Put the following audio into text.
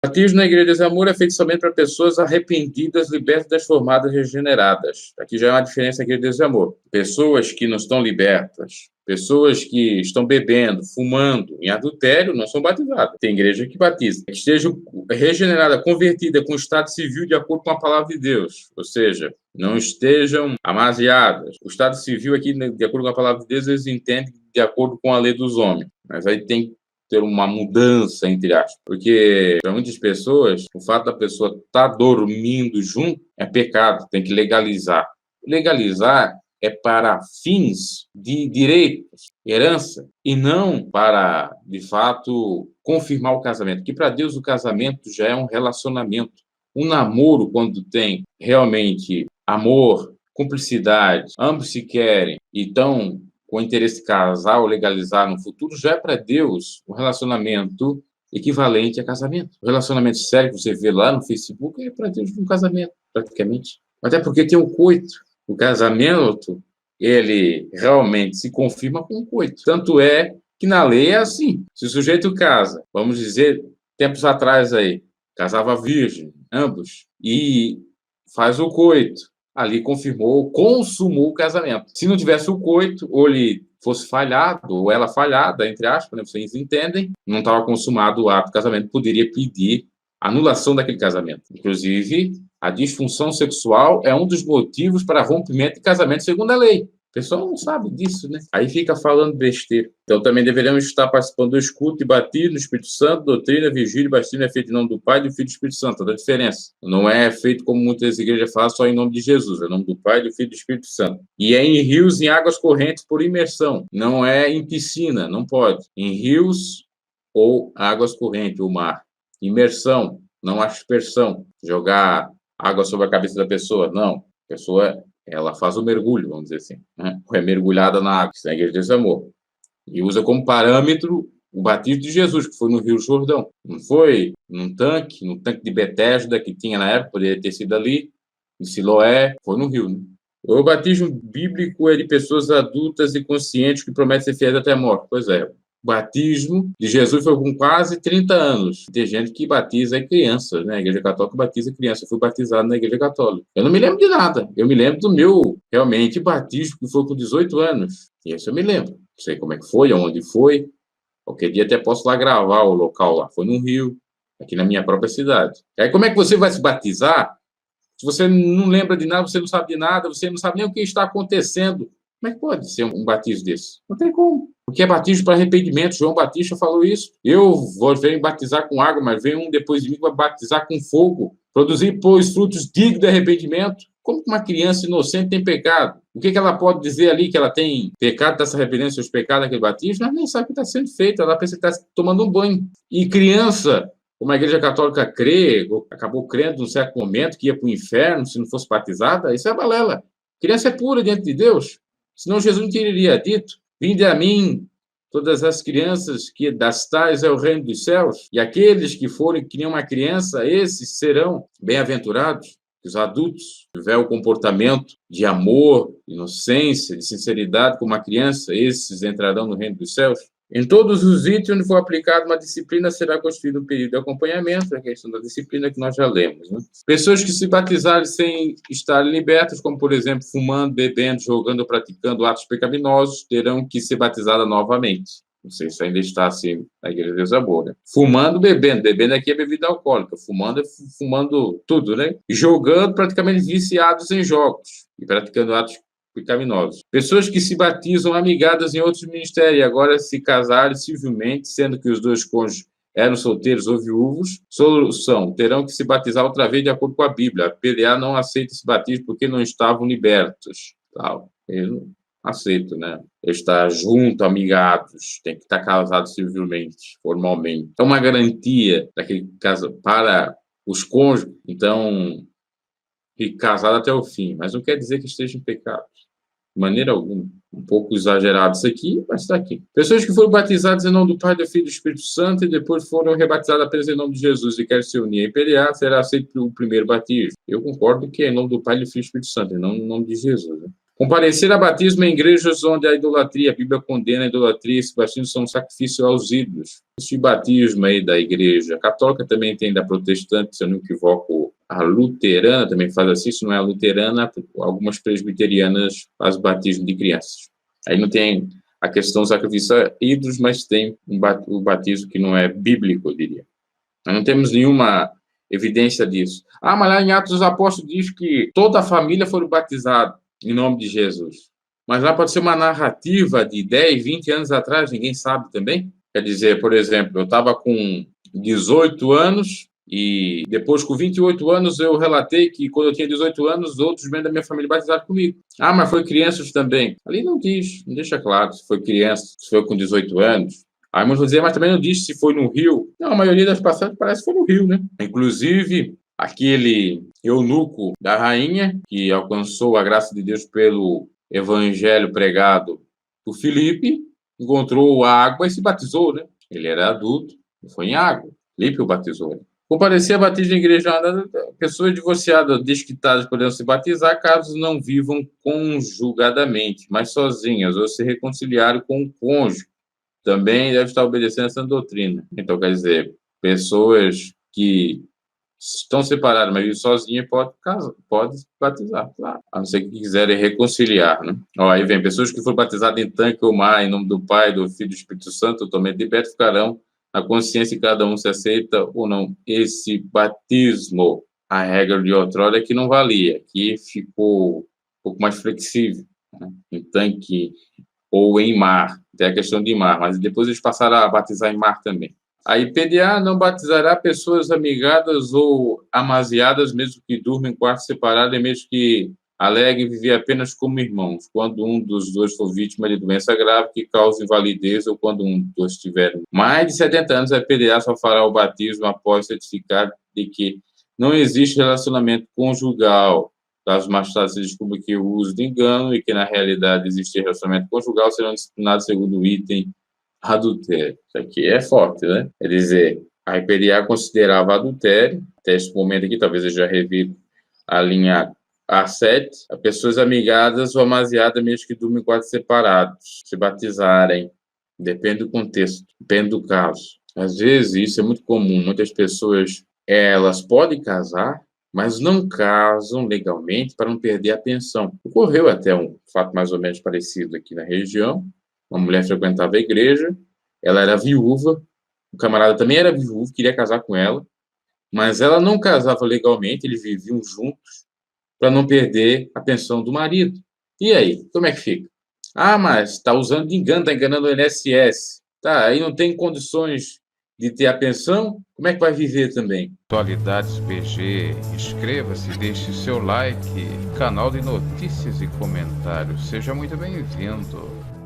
O batismo na Igreja de Amor é feito somente para pessoas arrependidas, libertas, transformadas, regeneradas. Aqui já é uma diferença aqui de amor. Pessoas que não estão libertas, pessoas que estão bebendo, fumando, em adultério, não são batizadas. Tem igreja que batiza. Que esteja regenerada, convertida com o estado civil de acordo com a palavra de Deus. Ou seja, não estejam amaziadas. O estado civil aqui, de acordo com a palavra de Deus, eles entendem de acordo com a lei dos homens. Mas aí tem ter uma mudança, entre aspas. Porque, para muitas pessoas, o fato da pessoa estar dormindo junto é pecado, tem que legalizar. Legalizar é para fins de direitos, herança, e não para, de fato, confirmar o casamento. Porque, para Deus, o casamento já é um relacionamento. Um namoro, quando tem realmente amor, cumplicidade, ambos se querem e estão com interesse de casar ou legalizar no futuro, já é para Deus um relacionamento equivalente a casamento. O relacionamento sério que você vê lá no Facebook é para Deus um casamento, praticamente. Até porque tem o coito. O casamento, ele realmente se confirma com o coito. Tanto é que na lei é assim. Se o sujeito casa, vamos dizer, tempos atrás aí, casava virgem, ambos, e faz o coito, ali confirmou, consumou o casamento. Se não tivesse o coito, ou ele fosse falhado, ou ela falhada, entre aspas, né, vocês entendem, não estava consumado o ato do casamento, poderia pedir anulação daquele casamento. Inclusive, a disfunção sexual é um dos motivos para rompimento de casamento segundo a lei. O pessoal não sabe disso, né? Aí fica falando besteira. Então, também deveríamos estar participando do escuto e batismo do Espírito Santo, doutrina, vigília e batismo é feito em nome do Pai, do Filho e do Espírito Santo. A diferença. Não é feito como muitas igrejas falam, só em nome de Jesus. É em nome do Pai, do Filho e do Espírito Santo. E é em rios, em águas correntes por imersão. Não é em piscina, não pode. Em rios ou águas correntes, o mar. Imersão, não aspersão. Jogar água sobre a cabeça da pessoa, não. A pessoa, ela faz o mergulho, vamos dizer assim, né? Ou é mergulhada na água, isso é a Igreja desse amor. E usa como parâmetro o batismo de Jesus, que foi no Rio Jordão. Não foi no tanque de Betesda que tinha na época, poderia ter sido ali, em Siloé, foi no Rio, né? O batismo bíblico é de pessoas adultas e conscientes que prometem ser fiéis até a morte. Pois é, o batismo de Jesus foi com quase 30 anos. Tem gente que batiza crianças, né? A Igreja Católica batiza criança. Eu fui batizado na Igreja Católica. Eu não me lembro de nada. Eu me lembro do meu, realmente, batismo, que foi com 18 anos. E isso eu me lembro. Não sei como é que foi, onde foi. Qualquer dia até posso lá gravar o local lá. Foi no Rio, aqui na minha própria cidade. E aí como é que você vai se batizar se você não lembra de nada, você não sabe de nada, você não sabe nem o que está acontecendo? Como é que pode ser um batismo desse? Não tem como. Porque é batismo para arrependimento. João Batista falou isso. Eu venho batizar com água, mas vem um depois de mim que vai batizar com fogo. Produzir, pois, frutos dignos de arrependimento. Como que uma criança inocente tem pecado? O que ela pode dizer ali que ela tem pecado, está se arrependendo dos seus pecados naquele batismo? Ela nem sabe o que está sendo feito. Ela pensa que está tomando um banho. E criança, como a Igreja Católica crê, acabou crendo num certo momento que ia para o inferno se não fosse batizada, isso é balela. Criança é pura diante de Deus. Senão Jesus não teria dito: vinde a mim, todas as crianças, que das tais é o reino dos céus, e aqueles que forem que nem uma criança, esses serão bem-aventurados. Os adultos tiver o comportamento de amor, inocência, de sinceridade como uma criança, esses entrarão no reino dos céus. Em todos os itens onde for aplicada uma disciplina, será constituído um período de acompanhamento, a questão da disciplina que nós já lemos, né? Pessoas que se batizarem sem estarem libertas, como, por exemplo, fumando, bebendo, jogando ou praticando atos pecaminosos, terão que ser batizadas novamente. Não sei se ainda está assim na Igreja de Deus Amor, né? Fumando, bebendo. Bebendo aqui é bebida alcoólica. Fumando é fumando tudo, né? Jogando, praticamente viciados em jogos. E praticando atos pecaminosos. Pessoas que se batizam amigadas em outros ministérios e agora se casarem civilmente, sendo que os dois cônjuges eram solteiros ou viúvos. Solução: terão que se batizar outra vez de acordo com a Bíblia. A PDA não aceita esse batismo porque não estavam libertos. Tal. Eu não aceito, né? Estar junto, amigados, tem que estar casado civilmente, formalmente. É uma garantia daquele caso para os cônjuges, então, fique casado até o fim, mas não quer dizer que esteja em pecado. De maneira alguma. Um pouco exagerado isso aqui, mas está aqui. Pessoas que foram batizadas em nome do Pai, do Filho e do Espírito Santo e depois foram rebatizadas apenas em nome de Jesus e querem se unir a PDA, será aceito o primeiro batismo. Eu concordo que é em nome do Pai, do Filho e do Espírito Santo, e não em nome de Jesus, né? Comparecer a batismo em igrejas onde a idolatria, a Bíblia condena a idolatria, esses batismos são um sacrifício aos ídolos. Esse batismo aí da igreja católica também tem da protestante, se eu não me equivoco, a luterana também faz assim, se não é a luterana, algumas presbiterianas fazem batismo de crianças. Aí não tem a questão do sacrifício a ídolos, mas tem o batismo que não é bíblico, eu diria. Nós não temos nenhuma evidência disso. Ah, mas lá em Atos dos Apóstolos diz que toda a família foi batizada em nome de Jesus. Mas lá pode ser uma narrativa de 10, 20 anos atrás, ninguém sabe também. Quer dizer, por exemplo, eu estava com 18 anos e depois, com 28 anos, eu relatei que quando eu tinha 18 anos, outros membros da minha família batizaram comigo. Ah, mas foi crianças também. Ali não diz, não deixa claro se foi criança, se foi com 18 anos. Aí muitos vão dizer, mas também não diz se foi no Rio. Não, a maioria das passagens parece que foi no Rio, né? Inclusive, aquele eunuco da rainha, que alcançou a graça de Deus pelo evangelho pregado por Filipe, encontrou a água e se batizou, né? Ele era adulto, foi em água. Filipe o batizou. Né? Comparecer a batismo em igreja, pessoas divorciadas, desquitadas, poderão se batizar caso não vivam conjugadamente, mas sozinhas, ou se reconciliarem com o cônjuge. Também deve estar obedecendo essa doutrina. Então, quer dizer, pessoas que estão separadas, mas vivem sozinhas, pode batizar, claro. A não ser que quiserem reconciliar, né? Ó, aí vem, pessoas que foram batizadas em tanque ou mar, em nome do Pai, do Filho e do Espírito Santo, totalmente libertos, ficarão na consciência de cada um se aceita ou não esse batismo. A regra de outrora é que não valia, que ficou um pouco mais flexível, né? Em tanque ou em mar, tem a questão de mar, mas depois eles passaram a batizar em mar também. A IPDA não batizará pessoas amigadas ou amaziadas, mesmo que durmam em quarto separado, e mesmo que aleguem viver apenas como irmãos, quando um dos dois for vítima de doença grave que cause invalidez ou quando um dos dois tiver mais de 70 anos, a IPDA só fará o batismo após certificar de que não existe relacionamento conjugal. Caso mais tarde se descubra que o uso de engano e que na realidade existe relacionamento conjugal, serão disciplinados segundo o item adultério. Isso aqui é forte, né? Quer dizer, a IPDA considerava adultério, até esse momento aqui, talvez eu já revire a linha A7, a pessoas amigadas ou amaziadas, mesmo que durmam em quartos separados, se batizarem, depende do contexto, depende do caso. Às vezes, isso é muito comum, muitas pessoas, elas podem casar, mas não casam legalmente para não perder a pensão. Ocorreu até um fato mais ou menos parecido aqui na região. Uma mulher frequentava a igreja, ela era viúva, o camarada também era viúvo, queria casar com ela, mas ela não casava legalmente, eles viviam juntos, para não perder a pensão do marido. E aí, como é que fica? Ah, mas está usando de engano, está enganando o INSS. Tá, aí não tem condições de ter a pensão, como é que vai viver também? Atualidades PG, inscreva-se, deixe seu like, canal de notícias e comentários. Seja muito bem-vindo.